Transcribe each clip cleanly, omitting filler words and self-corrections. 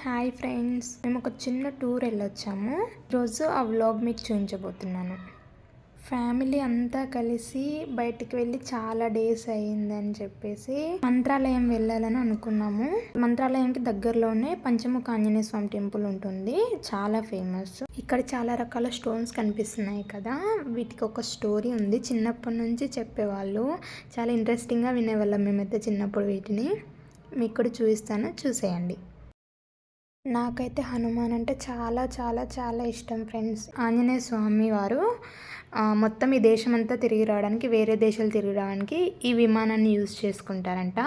Hi friends, మేము ఒక చిన్న టూర్ వెళ్ళొచ్చాము. ఈరోజు ఆ వ్లాగ్ మీకు చూపించబోతున్నాను. ఫ్యామిలీ అంతా కలిసి బయటికి వెళ్ళి చాలా డేస్ అయ్యిందని చెప్పేసి మంత్రాలయం వెళ్ళాలని అనుకున్నాము. మంత్రాలయంకి దగ్గరలోనే పంచముఖ ఆంజనేయ స్వామి టెంపుల్ ఉంటుంది, చాలా ఫేమస్. ఇక్కడ చాలా రకాల స్టోన్స్ కనిపిస్తున్నాయి కదా, వీటికి ఒక స్టోరీ ఉంది. చిన్నప్పటి నుంచి చెప్పేవాళ్ళు, చాలా ఇంట్రెస్టింగ్గా వినేవాళ్ళం మేమైతే చిన్నప్పుడు. వీటిని మీకు కూడా చూపిస్తాను, చూసేయండి. నాకైతే హనుమాన్ అంటే చాలా చాలా చాలా ఇష్టం ఫ్రెండ్స్. ఆంజనేయ స్వామి వారు మొత్తం ఈ దేశం అంతా తిరిగి రావడానికి, వేరే దేశాలు తిరిగి రావడానికి ఈ విమానాన్ని యూజ్ చేసుకుంటారంట.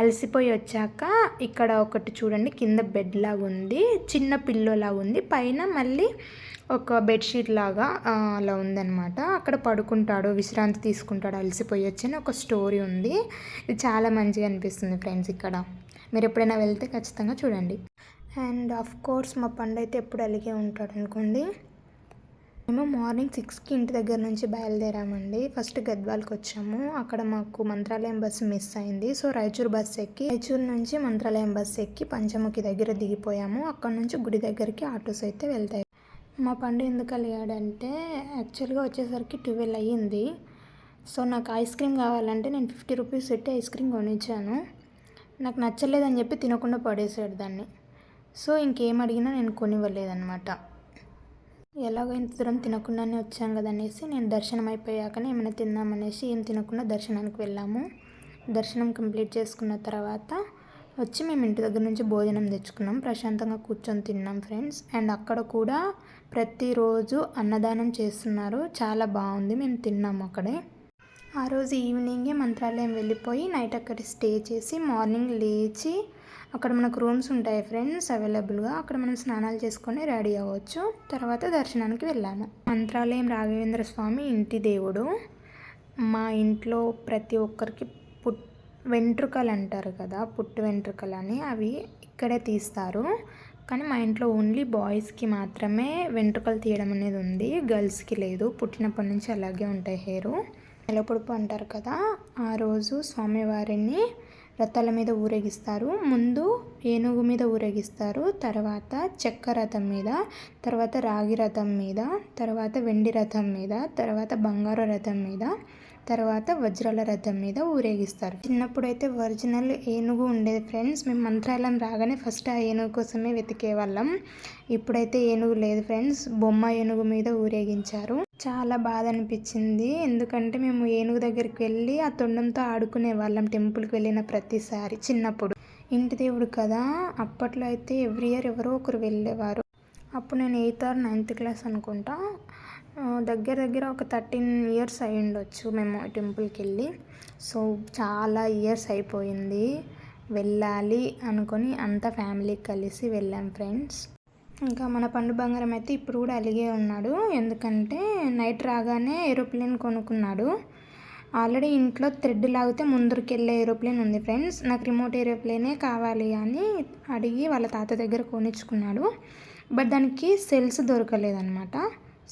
అలసిపోయి వచ్చాక ఇక్కడ ఒకటి చూడండి, కింద బెడ్ లాగా ఉంది, చిన్న పిల్లో లాగా ఉంది, పైన మళ్ళీ ఒక బెడ్షీట్ లాగా అలా ఉందన్నమాట. అక్కడ పడుకుంటాడు, విశ్రాంతి తీసుకుంటాడు అలసిపోయి వచ్చి ఒక స్టోరీ ఉంది. ఇది చాలా మంచిగా అనిపిస్తుంది ఫ్రెండ్స్. ఇక్కడ మీరు ఎప్పుడైనా వెళ్తే ఖచ్చితంగా చూడండి. అండ్ ఆఫ్ కోర్స్ మా పండు అయితే ఎప్పుడు అలిగే ఉంటాడు అనుకోండి. మేము మార్నింగ్ 6కి ఇంటి దగ్గర నుంచి బయలుదేరామండి. ఫస్ట్ గద్వాల్కి వచ్చాము. అక్కడ మాకు మంత్రాలయం బస్సు మిస్ అయింది. సో రాయచూరు బస్సు ఎక్కి, రాయచూరు నుంచి మంత్రాలయం బస్సు ఎక్కి పంచముఖి దగ్గర దిగిపోయాము. అక్కడ నుంచి గుడి దగ్గరికి ఆటోస్ అయితే వెళ్తాయి. మా పండు ఎందుకు అలిగాడంటే, యాక్చువల్గా వచ్చేసరికి 12 అయ్యింది. సో నాకు ఐస్ క్రీమ్ కావాలంటే నేను 50 రూపీస్ పెట్టి ఐస్ క్రీమ్ కొనిచ్చాను. నాకు నచ్చలేదని చెప్పి తినకుండా పడేసాడు దాన్ని. సో ఇంకేం అడిగినా నేను కొనివ్వలేదన్నమాట. ఎలాగో ఇంత దూరం తినకుండానే వచ్చాం కదా అనేసి నేను దర్శనం అయిపోయాకనే ఏమైనా తిందామనేసి ఏం తినకుండా దర్శనానికి వెళ్ళాము. దర్శనం కంప్లీట్ చేసుకున్న తర్వాత వచ్చి మేము ఇంటి దగ్గర నుంచి భోజనం తెచ్చుకున్నాం. ప్రశాంతంగా కూర్చొని తిన్నాం ఫ్రెండ్స్. అండ్ అక్కడ కూడా ప్రతిరోజు అన్నదానం చేస్తున్నారు, చాలా బాగుంది. మేము తిన్నాము అక్కడే. ఆ రోజు ఈవినింగే మంత్రాలయం వెళ్ళిపోయి నైట్ అక్కడ స్టే చేసి మార్నింగ్ లేచి అక్కడ మనకు రూమ్స్ ఉంటాయి ఫ్రెండ్స్ అవైలబుల్గా. అక్కడ మనం స్నానాలు చేసుకొని రెడీ అవ్వచ్చు. తర్వాత దర్శనానికి వెళ్ళాము. మంత్రాలయం రాఘవేంద్ర స్వామి ఇంటి దేవుడు. మా ఇంట్లో ప్రతి ఒక్కరికి వెంట్రుకలు అంటారు కదా, పుట్టు వెంట్రుకలు అని, అవి ఇక్కడే తీస్తారు. కానీ మా ఇంట్లో ఓన్లీ బాయ్స్కి మాత్రమే వెంట్రుకలు తీయడం అనేది ఉంది, గర్ల్స్కి లేదు. పుట్టినప్పటి నుంచి అలాగే ఉంటాయి హెయిర్. నెలపొడుపు అంటారు కదా, ఆ రోజు స్వామివారిని రథాల మీద ఊరేగిస్తారు. ముందు ఏనుగు మీద ఊరేగిస్తారు, తర్వాత చెక్క రథం మీద, తర్వాత రాగి రథం మీద, తర్వాత వెండి రథం మీద, తర్వాత బంగారు రథం మీద, తర్వాత వజ్రాల రథం మీద ఊరేగిస్తారు. చిన్నప్పుడు అయితే ఒరిజినల్ ఏనుగు ఉండేది ఫ్రెండ్స్. మేము మంత్రాలయం రాగానే ఫస్ట్ ఆ ఏనుగు కోసమే వెతికే వాళ్ళం. ఇప్పుడైతే ఏనుగు లేదు ఫ్రెండ్స్, బొమ్మ ఏనుగు మీద ఊరేగించారు. చాలా బాధ అనిపించింది, ఎందుకంటే మేము ఏనుగు దగ్గరికి వెళ్ళి ఆ తొండంతో ఆడుకునే వాళ్ళం టెంపుల్కి వెళ్ళిన ప్రతిసారి చిన్నప్పుడు. ఇంటి దేవుడు కదా, అప్పట్లో అయితే ఎవ్రీ ఇయర్ ఎవరో ఒకరు వెళ్ళేవారు. అప్పుడు నేను 8th or 9th క్లాస్ అనుకుంటా. దగ్గర ఒక 13 years అయి ఉండొచ్చు మేము టెంపుల్కి వెళ్ళి. సో చాలా ఇయర్స్ అయిపోయింది. వెళ్ళాలి అనుకొని అంతా ఫ్యామిలీ కలిసి వెళ్ళాం ఫ్రెండ్స్. ఇంకా మన పండు బంగారం అయితే ఇప్పుడు కూడా అలిగే ఉన్నాడు, ఎందుకంటే నైట్ రాగానే ఏరోప్లేన్ కొనుక్కున్నాడు. ఆల్రెడీ ఇంట్లో థ్రెడ్ లాగితే ముందరికి వెళ్ళే ఏరోప్లేన్ ఉంది ఫ్రెండ్స్. నాకు రిమోట్ ఏరోప్లేనే కావాలి అని అడిగి వాళ్ళ తాత దగ్గర కొనిచ్చుకున్నాడు. బట్ దానికి సెల్స్ దొరకలేదన్నమాట.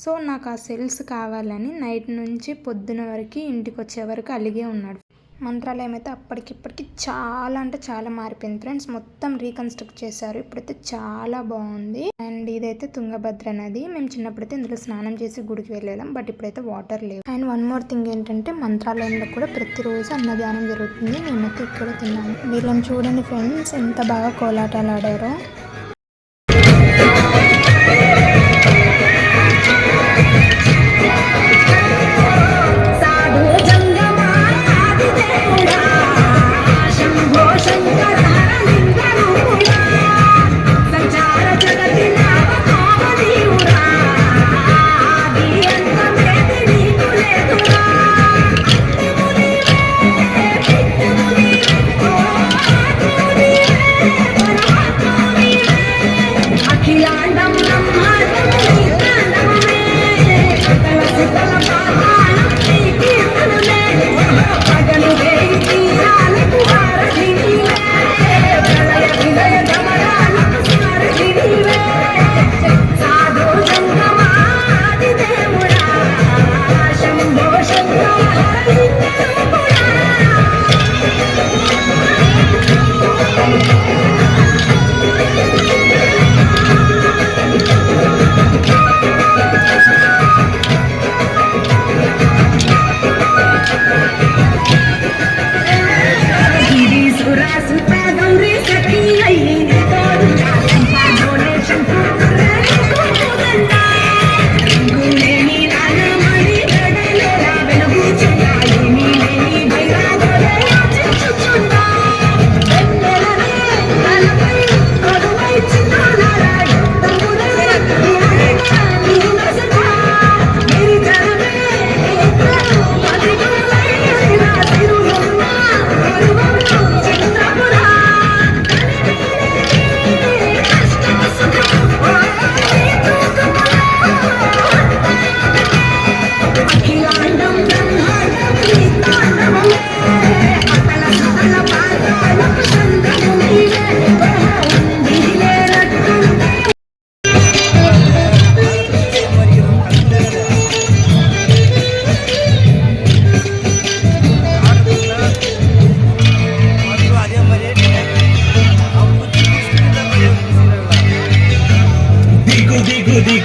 సో నాకు ఆ సెల్స్ కావాలని నైట్ నుంచి పొద్దున వరకు ఇంటికి వచ్చే వరకు అలిగే ఉన్నాడు. మంత్రాలయం అయితే అప్పటికిప్పటికి చాలా అంటే చాలా మారిపోయింది ఫ్రెండ్స్. మొత్తం రీకన్స్ట్రక్ట్ చేశారు, ఇప్పుడైతే చాలా బాగుంది. అండ్ ఇదైతే తుంగభద్ర నది. మేము చిన్నప్పుడైతే ఇందులో స్నానం చేసి గుడికి వెళ్ళాం, బట్ ఇప్పుడైతే వాటర్ లేవు. అండ్ వన్ మోర్ థింగ్ ఏంటంటే, మంత్రాలయంలో కూడా ప్రతిరోజు అన్నదానం జరుగుతుంది. మేమైతే ఇక్కడ తిన్నాము. వీళ్ళని చూడండి ఫ్రెండ్స్, ఎంత బాగా కోలాటాలు ఆడారో.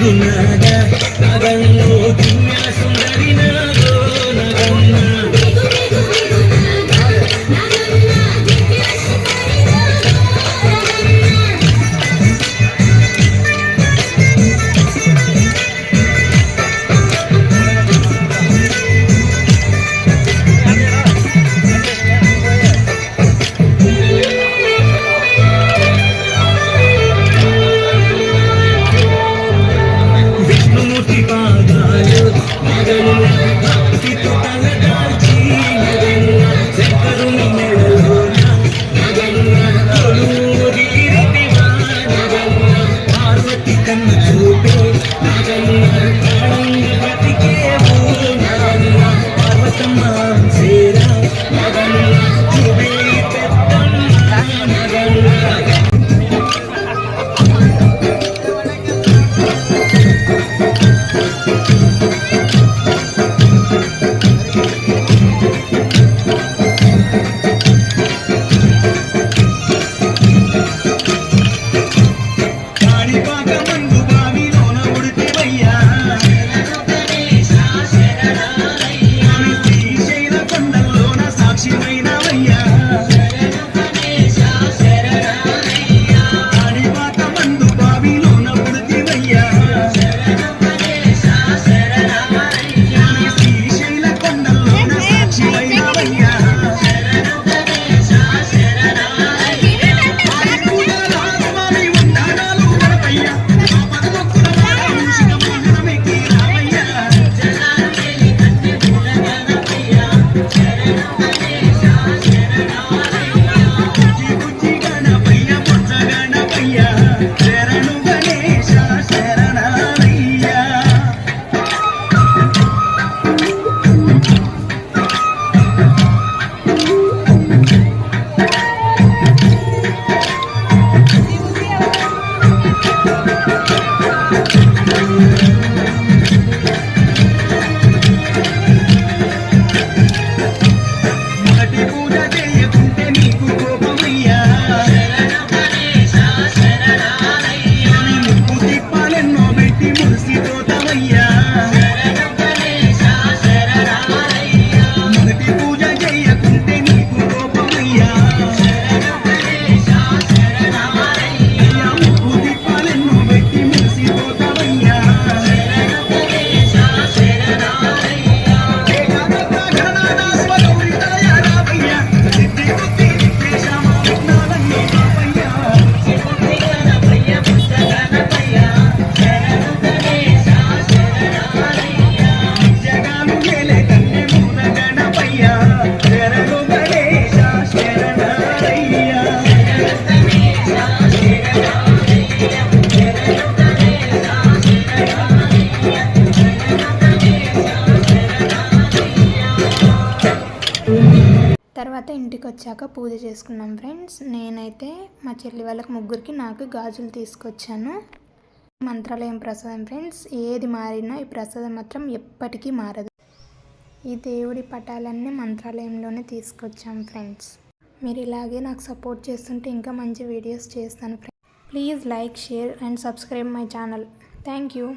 గునాగ నగంలో దివ్య సుందరి నాగో నగమ్మ తర్వాత ఇంటికి వచ్చాక పూజ చేసుకున్నాం ఫ్రెండ్స్. నేనైతే మా చెల్లి వాళ్ళకి ముగ్గురికి నాకు గాజులు తీసుకొచ్చాను. మంత్రాలయం ప్రసాదం ఫ్రెండ్స్. ఏది మారినా ఈ ప్రసాదం మాత్రం ఎప్పటికీ మారదు. ఈ దేవుడి పటాలన్నీ మంత్రాలయంలోనే తీసుకొచ్చాం ఫ్రెండ్స్. మీరు ఇలాగే నాకు సపోర్ట్ చేస్తుంటే ఇంకా మంచి వీడియోస్ చేస్తాను friends. Please like, share and subscribe my channel. Thank you.